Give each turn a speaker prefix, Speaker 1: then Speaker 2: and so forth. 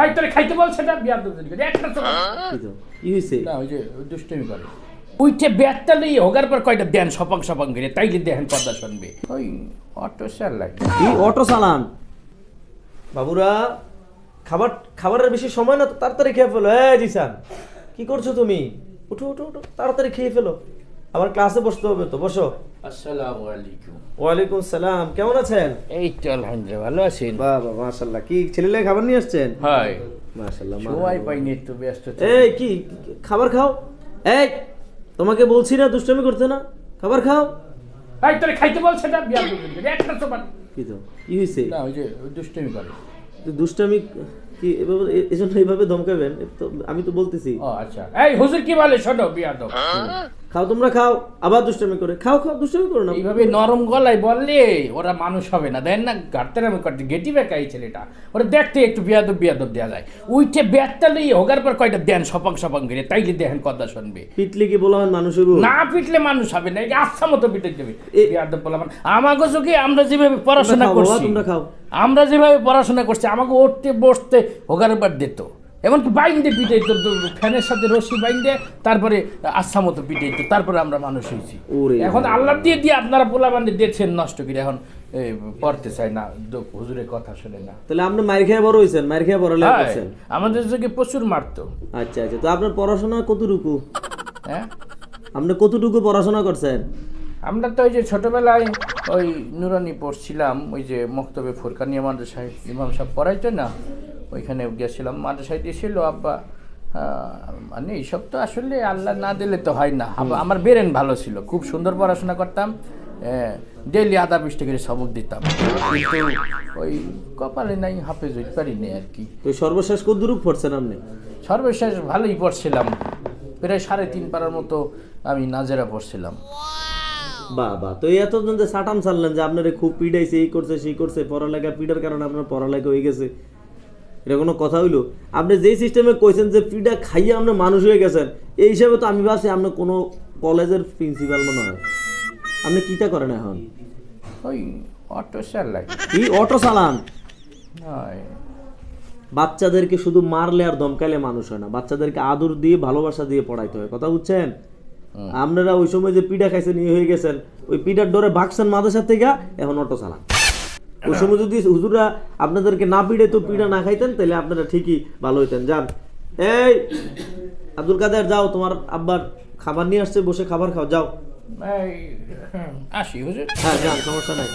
Speaker 1: এই তোরে খাইতে বলছে না বিয়ার দুধ করে একটা তো
Speaker 2: কি হইছে
Speaker 1: না ওই যে দুষ্টমি করে উইঠে ব্যাটটা লই হোগার পর কয়টা দেন সপাং সপাং করে তাইলে দেখেন কথা শুনবে ওই অটো স্যার লাগে
Speaker 2: কি অটো চালান বাবুরা খাবারের বেশি সময় না, তাড়াতাড়ি খেয়ে ফেলো। এই জিসান, কি করছো তুমি? উঠো উঠো উঠো, তাড়াতাড়ি খেয়ে ফেলো, আবার ক্লাসে বসতে হবে তো। বসো।
Speaker 1: আসসালামু আলাইকুম।
Speaker 2: ওয়ালাইকুম সালাম, কেমন আছেন?
Speaker 1: এই তো আলহামদুলিল্লাহ ভালো আছেন।
Speaker 2: বাবা মাশাআল্লাহ, কি ছেলেলে খাবার নিয়ে আসছেন?
Speaker 1: হয়
Speaker 2: মাশাআল্লাহ।
Speaker 1: সময় পাইনি, একটু ব্যস্ত।
Speaker 2: এই কি খাবার খাও। এই তোমাকে বলছি না দুষ্টামি করতে না, খাবার খাও।
Speaker 1: এই তোরে খাইতে বলছে না বিয়ার দুধ করে একটা তো
Speaker 2: কি তো কি হইছে?
Speaker 1: না ওই যে দুষ্টমি করে।
Speaker 2: দুষ্টামি কি এভাবে এজন্য এইভাবে ধমকাবেন? তো আমি তো বলতেছি।
Speaker 1: ও আচ্ছা, এই হুজুর কি বলে শোনো বিয়াদব।
Speaker 2: খাও, তোমরা খাও, আবার দুষ্টামি করে খাও। খাও, দুষ্টামি করো না।
Speaker 1: এইভাবে নরম গলায় বললে ওরা মানুষ হবে না, দেন না গাড়তের আমি করতে গেটি বেকাই ছেলেটা ওরা দেখতে একটু বিয়াদব বিয়াদব দেওয়া যায়। উইঠে ব্যাটটা লই হোগার পর কয়টা দেন সপাং সপাং করে তাইলে দেখেন কথা শুনবে।
Speaker 2: পিটলে কি বলা হয় মানুষের?
Speaker 1: না পিটলে মানুষ হবে না, এই আচ্ছা মতো পিটে দেবে বিয়াদব বলা। আমাকে চোখে আমরা যেভাবে পড়াশোনা করছি,
Speaker 2: তোমরা খাও,
Speaker 1: আমরা যেভাবে পড়াশোনা করছি আমাকে উঠতে বসতে হোগার পর দিত, এমনকি বাইন্দে পিটে ফ্যানের সাথে রশি বাইন্দে তারপরে আচ্ছা মতো পিটে দিত, তারপরে আমরা মানুষ হয়েছি। এখন আল্লাহ দিয়ে দিয়ে আপনারা পোলা বান্ধে দিয়েছেন নষ্ট করে, এখন পড়তে চায় না, হুজুরের কথা শুনে না।
Speaker 2: তাহলে আপনি মার খেয়ে বড় হয়েছেন, মার খেয়ে বড় লাগছেন।
Speaker 1: আমাদের চোখে প্রচুর মারতো।
Speaker 2: আচ্ছা আচ্ছা, তো আপনার পড়াশোনা কতটুকু?
Speaker 1: হ্যাঁ,
Speaker 2: আপনি কতটুকু পড়াশোনা করছেন?
Speaker 1: আমরা তো ওই যে ছোটবেলায় ওই নুরানি পড়ছিলাম, ওই যে মক্তবে ফুরকানিয়া মাদ্রাসায় ইমাম সাহেব পড়াইতো না, ওইখানে গিয়েছিলাম। মাদ্রাসায় দিয়েছিল আব্বা। মানে এইসব তো আসলে আল্লাহ না দিলে তো হয় না। আমার বেরেন ভালো ছিল, খুব সুন্দর পড়াশোনা করতাম, ডেইলি আধা পৃষ্ঠা করে সবক দিতাম, কিন্তু ওই কপালে নাই, হাফেজ হইতে পারিনি আর কি।
Speaker 2: তো সর্বশেষ কতদূর পড়ছেন আপনি?
Speaker 1: সর্বশেষ ভালোই পড়ছিলাম, প্রায় 3.5 পারার মতো আমি নাজেরা পড়ছিলাম।
Speaker 2: বাবা, তো এতজন যে সাটাম চাললেন যে আপনারা খুব পিডাইছে, এই করছে সেই করছে, পড়ালেখা পিডার কারণে আপনার পড়ালেখা হয়ে গেছে, এটা কোনো কথা হইলো? আপনি যেই সিস্টেমে কইছেন যে পিডা খাইয়ে আপনি মানুষ হয়ে গেছেন, এই হিসাবে তো আমি ভাবছি আপনি কোনো কলেজের প্রিন্সিপাল মনে হয়। আপনি কিটা করেন এখন?
Speaker 1: ওই অটো স্যার লাগে।
Speaker 2: কি অটো চালান?
Speaker 1: হয়।
Speaker 2: বাচ্চাদেরকে শুধু মারলে আর ধমকাইলে মানুষ হয় না, বাচ্চাদেরকে আদর দিয়ে ভালোবাসা দিয়ে পড়াইতে হয়, কথা বুঝছেন? আপনারা ওই সময় যে পিঠা খাইছেন ইয়ে হয়ে গেছেন, ওই পিঠার ডরে ভাগছেন মাদ্রাসা থেকে, এখন অটো চালান। ওই সময় যদি হুজুরা আপনাদেরকে না পিড়ে তো পিঠা না খাইতেন, তাহলে আপনারা ঠিকই ভালো হইতেন। যান, এই আব্দুল কাদের, যাও, তোমার আব্বার খাবার নিয়ে আসছে, বসে খাবার খাও, যাও।
Speaker 1: আসি হুজুর।
Speaker 2: হ্যাঁ যান, সমস্যা নাই।